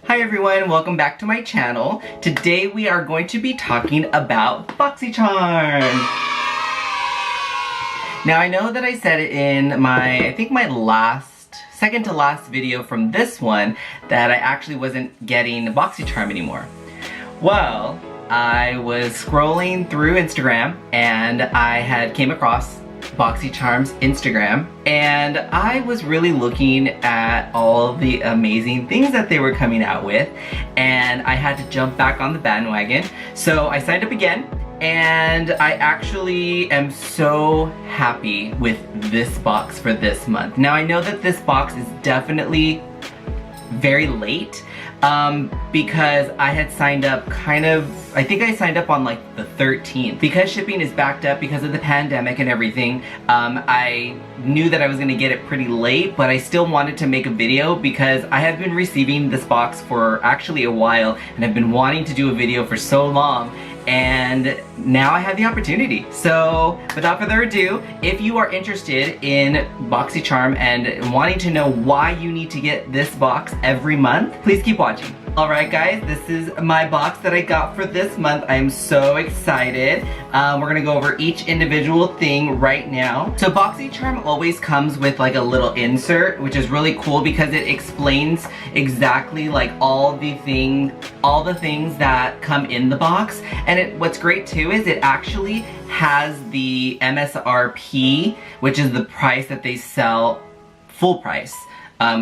Hi everyone, welcome back to my channel. Today we are going to be talking about Boxycharm. Now I know that I said it in my second to last video from this one that I actually wasn't getting Boxycharm anymore. Well, I was scrolling through Instagram and I came across Boxycharm's Instagram, and I was really looking at all the amazing things that they were coming out with, and I had to jump back on the bandwagon. So I signed up again, and I actually am so happy with this box for this month. Now I know that this box is definitely very late, because I had signed up I think I signed up on like the 13th. Because shipping is backed up because of the pandemic and everything, I knew that I was gonna get it pretty late, but I still wanted to make a video because I have been receiving this box for actually a while, and I've been wanting to do a video for so long, and now I have the opportunity. So without further ado, if you are interested in Boxycharm and wanting to know why you need to get this box every month, please keep watching. Alright guys, this is my box that I got for this month. I am so excited. We're gonna go over each individual thing right now. So Boxycharm always comes with like a little insert, which is really cool because it explains exactly like all the things that come in the box. And what's great too is it actually has the MSRP, which is the price that they sell full price.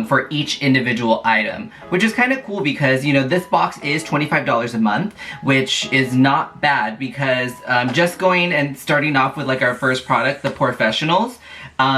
For each individual item, which is kind of cool because, you know, this box is $25 a month, which is not bad because just going and starting off with like our first product, the Professionals,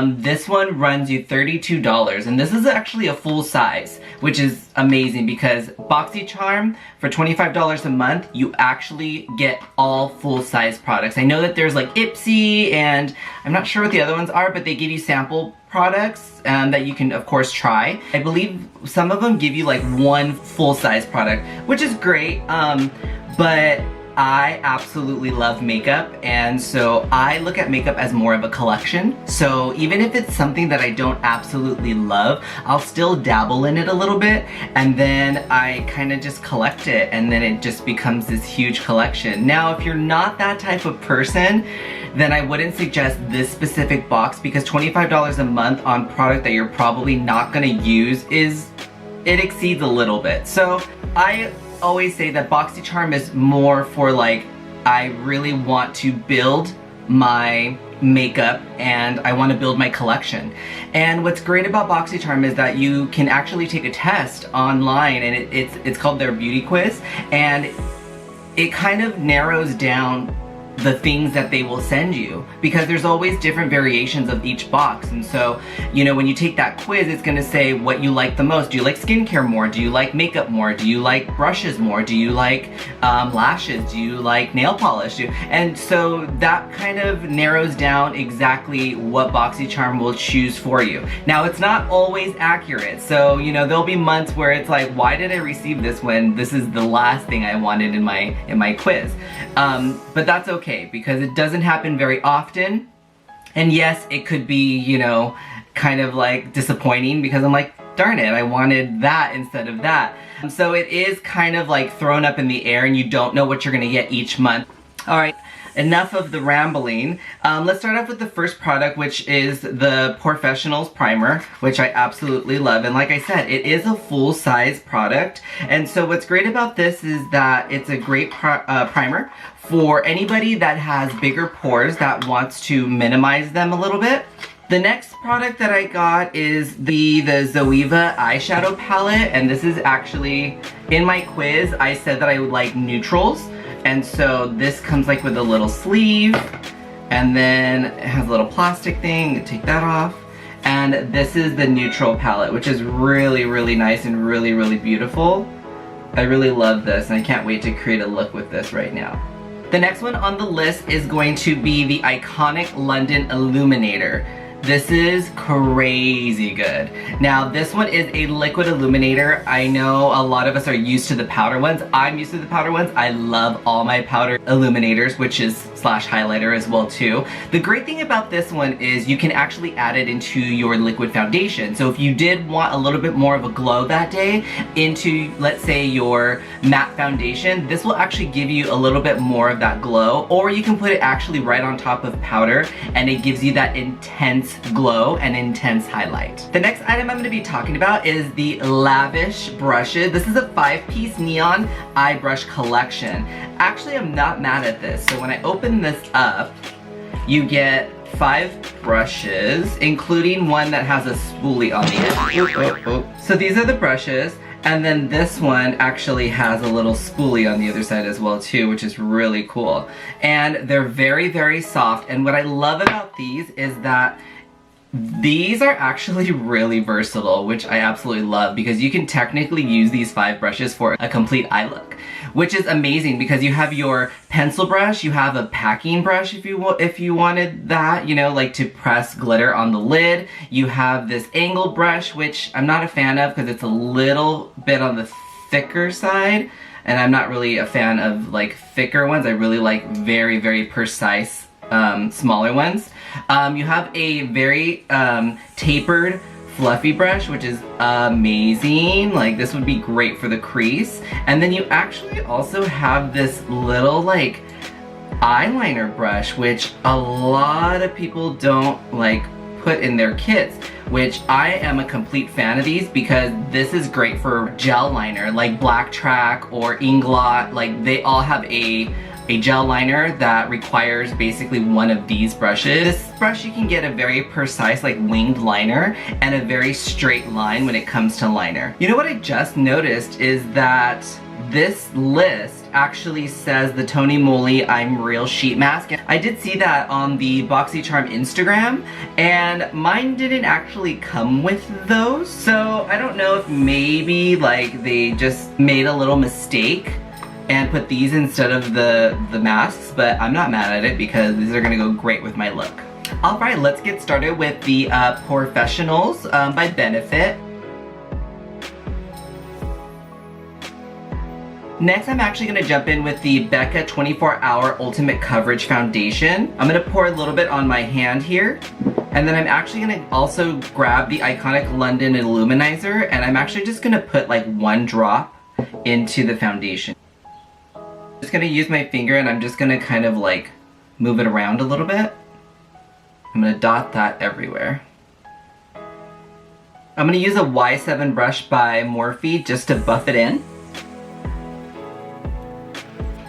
this one runs you $32, and this is actually a full size, which is amazing because Boxycharm for $25 a month, you actually get all full size products. I know that there's like Ipsy, and I'm not sure what the other ones are, but they give you sample products that you can of course try. I believe some of them give you like one full-size product, which is great, but I absolutely love makeup, and so I look at makeup as more of a collection. So even if it's something that I don't absolutely love, I'll still dabble in it a little bit, and then I kind of just collect it, and then it just becomes this huge collection. Now if you're not that type of person, then I wouldn't suggest this specific box because $25 a month on product that you're probably not gonna use it exceeds a little bit. So I always say that Boxycharm is more for like, I really want to build my makeup and I want to build my collection. And what's great about Boxycharm is that you can actually take a test online, and it's called their beauty quiz, and it kind of narrows down the things that they will send you because there's always different variations of each box. And so, you know, when you take that quiz, it's gonna say what you like the most. Do you like skincare more? Do you like makeup more? Do you like brushes more? Do you like lashes? Do you like nail polish? And so that kind of narrows down exactly what Boxycharm will choose for you. Now it's not always accurate, so you know there'll be months where it's like, why did I receive this when this is the last thing I wanted in my quiz? But that's okay because it doesn't happen very often. And yes, it could be, you know, kind of like disappointing because I'm like, darn it, I wanted that instead of that. So it is kind of like thrown up in the air and you don't know what you're gonna get each month. Alright, enough of the rambling. Let's start off with the first product, which is the Professionals Primer, which I absolutely love. And like I said, it is a full-size product. And so what's great about this is that it's a great primer for anybody that has bigger pores that wants to minimize them a little bit. The next product that I got is the Zoeva eyeshadow palette, and this is actually, in my quiz, I said that I would like neutrals. And so this comes like with a little sleeve, and then it has a little plastic thing, you take that off. And this is the neutral palette, which is really, really nice and really, really beautiful. I really love this, and I can't wait to create a look with this right now. The next one on the list is going to be the iconic London Illuminator. This is crazy good. Now this one is a liquid illuminator. I know a lot of us are used to the powder ones. I'm used to the powder ones. I love all my powder illuminators, which is slash highlighter as well too. The great thing about this one is you can actually add it into your liquid foundation. So if you did want a little bit more of a glow that day into, let's say, your matte foundation, this will actually give you a little bit more of that glow, or you can put it actually right on top of powder and it gives you that intense glow and intense highlight. The next item I'm going to be talking about is the Lavish Brushes. This is a 5-piece neon eye brush collection. Actually, I'm not mad at this. So when I open this up, you get 5 brushes, including one that has a spoolie on the end. So these are the brushes. And then this one actually has a little spoolie on the other side as well too, which is really cool. And they're very, very soft. And what I love about these is that these are actually really versatile, which I absolutely love, because you can technically use these 5 brushes for a complete eye look, which is amazing because you have your pencil brush, you have a packing brush if you wanted that, you know, like to press glitter on the lid. You have this angled brush, which I'm not a fan of because it's a little bit on the thicker side, and I'm not really a fan of like thicker ones. I really like very, very precise smaller ones. You have a very tapered fluffy brush, which is amazing. Like this would be great for the crease. And then you actually also have this little like eyeliner brush, which a lot of people don't like put in their kits, which I am a complete fan of these because this is great for gel liner like Black Track or Inglot. Like they all have a gel liner that requires basically one of these brushes. This brush, you can get a very precise like winged liner and a very straight line when it comes to liner. You know what I just noticed is that this list actually says the Tony Moly I'm Real sheet mask. I did see that on the Boxycharm Instagram, and mine didn't actually come with those. So I don't know if maybe like they just made a little mistake and put these instead of the masks, but I'm not mad at it because these are gonna go great with my look. Alright, let's get started with the Professionals by Benefit. Next, I'm actually gonna jump in with the Becca 24-Hour Ultimate Coverage Foundation. I'm gonna pour a little bit on my hand here, and then I'm actually gonna also grab the Iconic London Illuminizer, and I'm actually just gonna put like 1 drop into the foundation. I'm just gonna use my finger and I'm just gonna kind of like move it around a little bit. I'm gonna dot that everywhere. I'm gonna use a Y7 brush by Morphe just to buff it in.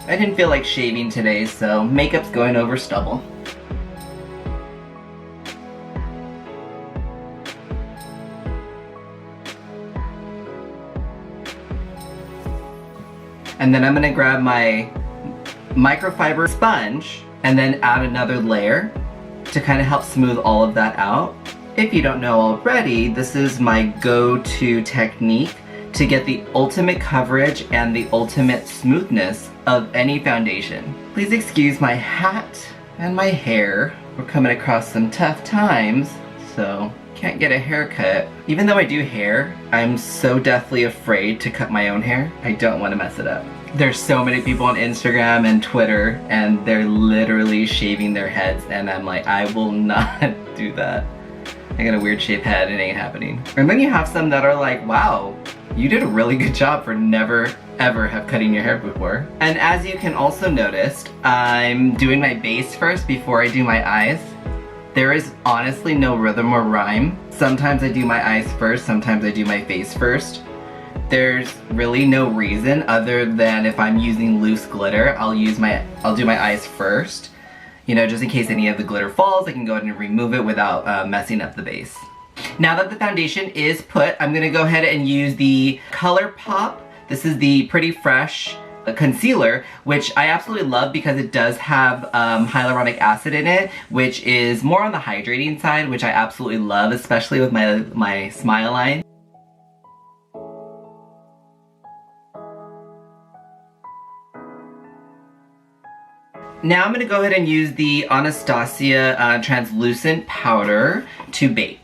I didn't feel like shaving today, so makeup's going over stubble. And then I'm gonna grab my microfiber sponge and then add another layer to kind of help smooth all of that out. If you don't know already, this is my go-to technique to get the ultimate coverage and the ultimate smoothness of any foundation. Please excuse my hat and my hair. We're coming across some tough times, so can't get a haircut. Even though I do hair, I'm so deathly afraid to cut my own hair. I don't want to mess it up. There's so many people on Instagram and Twitter, and they're literally shaving their heads, and I'm like, I will not do that. I got a weird shaped head, it ain't happening. And then you have some that are like, wow, you did a really good job for never ever have cutting your hair before. And as you can also notice, I'm doing my base first before I do my eyes. There is honestly no rhythm or rhyme. Sometimes I do my eyes first, sometimes I do my face first. There's really no reason other than if I'm using loose glitter, I'll do my eyes first. You know, just in case any of the glitter falls, I can go ahead and remove it without messing up the base. Now that the foundation is put, I'm gonna go ahead and use the ColourPop. This is the Pretty Fresh concealer, which I absolutely love because it does have hyaluronic acid in it, which is more on the hydrating side, which I absolutely love, especially with my smile line. Now I'm going to go ahead and use the Anastasia translucent powder to bake.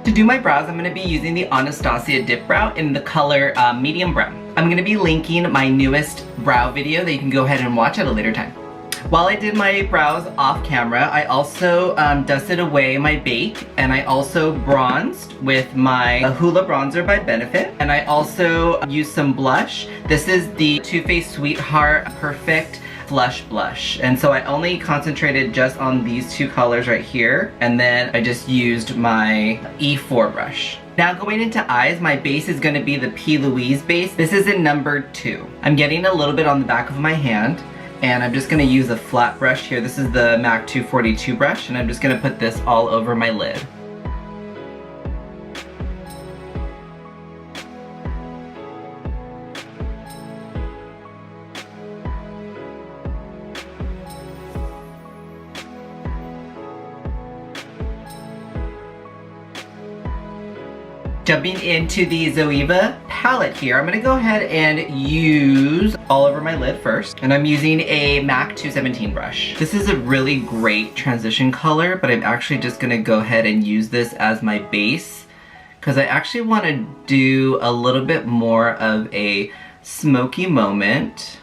To do my brows, I'm going to be using the Anastasia Dip Brow in the color medium brown. I'm going to be linking my newest brow video that you can go ahead and watch at a later time. While I did my brows off camera, I also dusted away my bake, and I also bronzed with my Hoola bronzer by Benefit, and I also used some blush. This is the Too Faced Sweetheart Perfect Flush Blush, and so I only concentrated just on these two colors right here, and then I just used my E4 brush. Now going into eyes, my base is going to be the P. Louise base. This is in number 2. I'm getting a little bit on the back of my hand, and I'm just going to use a flat brush here. This is the MAC 242 brush, and I'm just going to put this all over my lid. Jumping into the Zoeva palette here, I'm going to go ahead and use all over my lid first. And I'm using a MAC 217 brush. This is a really great transition color, but I'm actually just going to go ahead and use this as my base, because I actually want to do a little bit more of a smoky moment.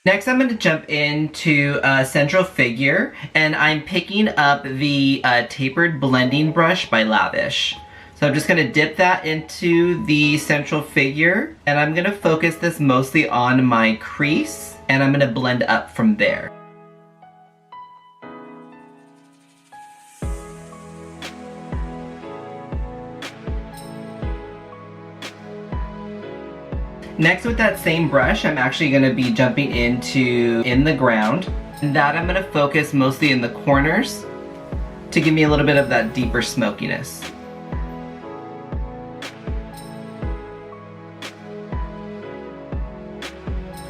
Next, I'm going to jump into Central Figure, and I'm picking up the Tapered Blending Brush by Lavish. So I'm just going to dip that into the Central Figure, and I'm going to focus this mostly on my crease, and I'm going to blend up from there. Next, with that same brush, I'm actually going to be jumping into In the Ground. And that I'm going to focus mostly in the corners to give me a little bit of that deeper smokiness.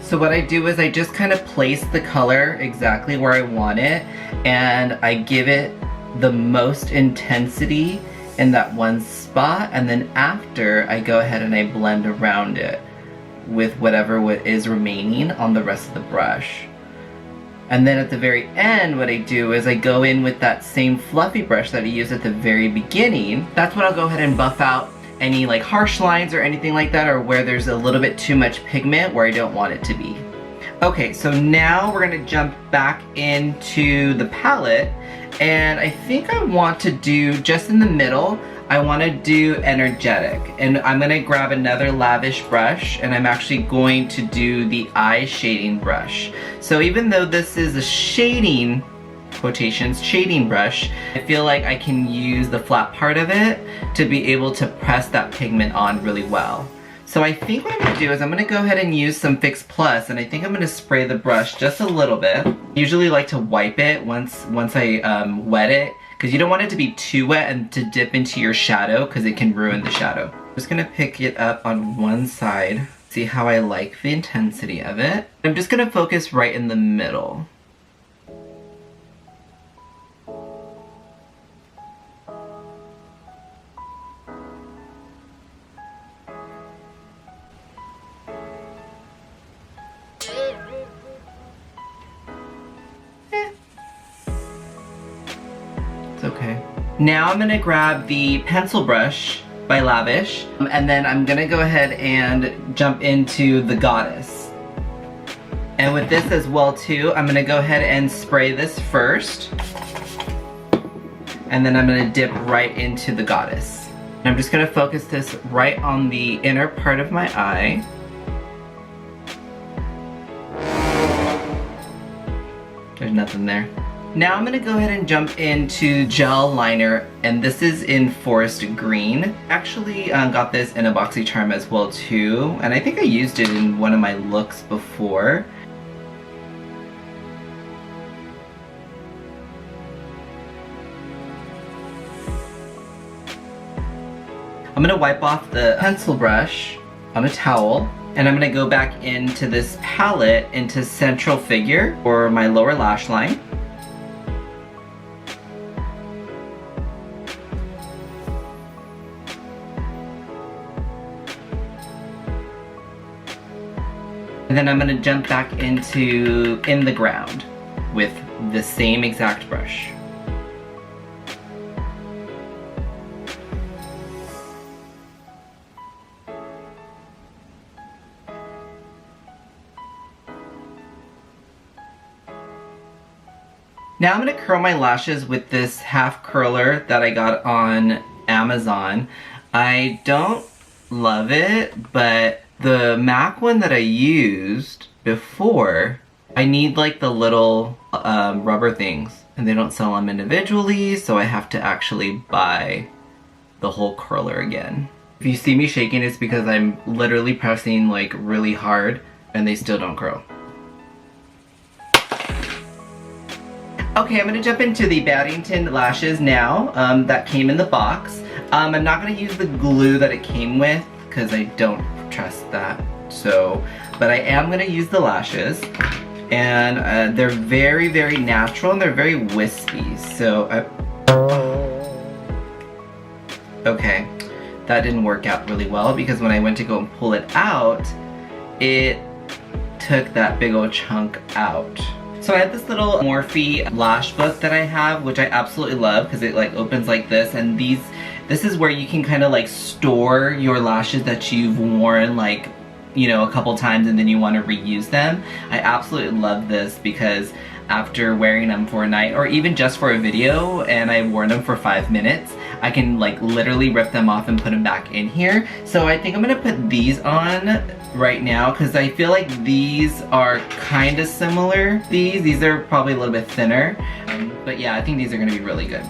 So what I do is I just kind of place the color exactly where I want it, and I give it the most intensity in that one spot, and then after I go ahead and I blend around it with whatever is remaining on the rest of the brush. And then at the very end, what I do is I go in with that same fluffy brush that I used at the very beginning. That's when I'll go ahead and buff out any like harsh lines or anything like that, or where there's a little bit too much pigment where I don't want it to be. Okay, so now we're gonna jump back into the palette, and I think I want to do, just in the middle, I want to do Energetic, and I'm going to grab another Lavish brush, and I'm actually going to do the eye shading brush. So even though this is a shading, quotations, shading brush, I feel like I can use the flat part of it to be able to press that pigment on really well. So I think what I'm going to do is I'm going to go ahead and use some Fix Plus, and I think I'm going to spray the brush just a little bit. I usually like to wipe it once I wet it, because you don't want it to be too wet and to dip into your shadow, because it can ruin the shadow. I'm just going to pick it up on one side, see how I like the intensity of it. I'm just going to focus right in the middle. Okay. Now I'm going to grab the pencil brush by Lavish, and then I'm going to go ahead and jump into the Goddess. And with this as well too, I'm going to go ahead and spray this first, and then I'm going to dip right into the Goddess. And I'm just going to focus this right on the inner part of my eye. There's nothing there. Now I'm going to go ahead and jump into gel liner, and this is in Forest Green. Actually got this in a Boxycharm as well too, and I think I used it in one of my looks before. I'm going to wipe off the pencil brush on a towel, And I'm gonna go back into this palette, into Central Figure for my lower lash line. And then I'm gonna jump back into In the Ground with the same exact brush. Now I'm gonna curl my lashes with this half curler that I got on Amazon. I don't love it, but the MAC one that I used before, I need like the little rubber things, and they don't sell them individually, so I have to actually buy the whole curler again. If you see me shaking, it's because I'm literally pressing like really hard and they still don't curl. Okay, I'm gonna jump into the Baddington lashes now that came in the box. I'm not gonna use the glue that it came with because I don't trust that. So, but I am gonna use the lashes, and they're very, very natural and they're very wispy. So, okay, that didn't work out really well because when I went to go and pull it out, it took that big old chunk out. So I have this little Morphe lash book that I have, which I absolutely love because it like opens like this, and this is where you can kind of like store your lashes that you've worn like, you know, a couple times and then you want to reuse them. I absolutely love this because after wearing them for a night or even just for a video and I've worn them for 5 minutes, I can like literally rip them off and put them back in here. So I think I'm gonna put these on right now because I feel like these are kind of similar. These are probably a little bit thinner, but yeah, I think these are gonna be really good.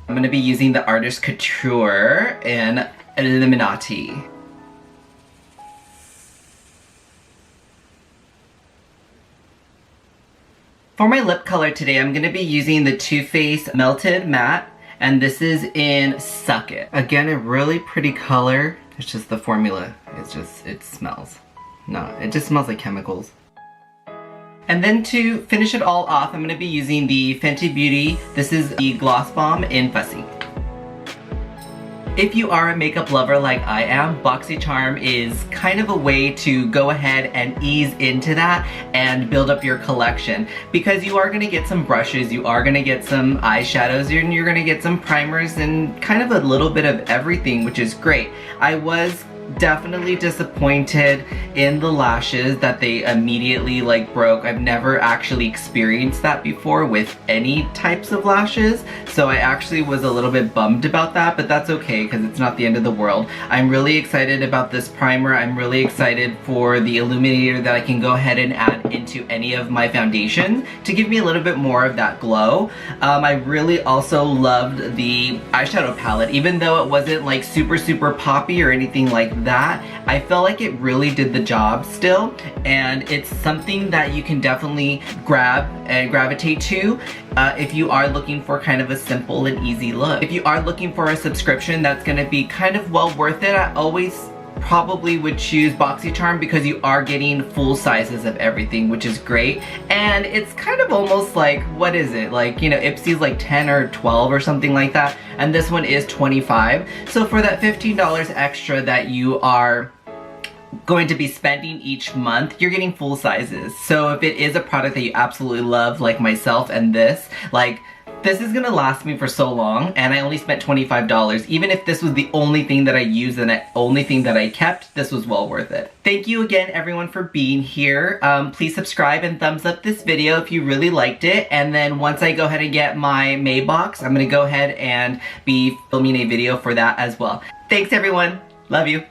I'm going to be using the Artist Couture in Illuminati. For my lip color today, I'm going to be using the Too Faced Melted Matte, and this is in Suck It. Again, a really pretty color. It's just the formula. It smells. No, it just smells like chemicals. And then to finish it all off, I'm going to be using the Fenty Beauty. This is the Gloss Bomb in Fussy. If you are a makeup lover like I am, Boxycharm is kind of a way to go ahead and ease into that and build up your collection, because you are going to get some brushes, you are going to get some eyeshadows, and you're going to get some primers and kind of a little bit of everything, which is great. I was definitely disappointed in the lashes that they immediately like broke. I've never actually experienced that before with any types of lashes, so I actually was a little bit bummed about that, but that's okay because it's not the end of the world. I'm really excited about this primer. I'm really excited for the illuminator that I can go ahead and add into any of my foundations to give me a little bit more of that glow. I really also loved the eyeshadow palette. Even though it wasn't like super poppy or anything like that, I felt like it really did the job still, and it's something that you can definitely grab and gravitate to if you are looking for kind of a simple and easy look. If you are looking for a subscription that's going to be kind of well worth it, I always probably would choose Boxycharm because you are getting full sizes of everything, which is great. And it's kind of almost like, what is it? Like, you know, Ipsy's like 10 or 12 or something like that. And this one is 25. So for that $15 extra that you are going to be spending each month, you're getting full sizes. So if it is a product that you absolutely love, like myself and this, like, this is gonna last me for so long, and I only spent $25. Even if this was the only thing that I used and the only thing that I kept, this was well worth it. Thank you again, everyone, for being here. Please subscribe and thumbs up this video if you really liked it. And then once I go ahead and get my May box, I'm gonna go ahead and be filming a video for that as well. Thanks, everyone. Love you.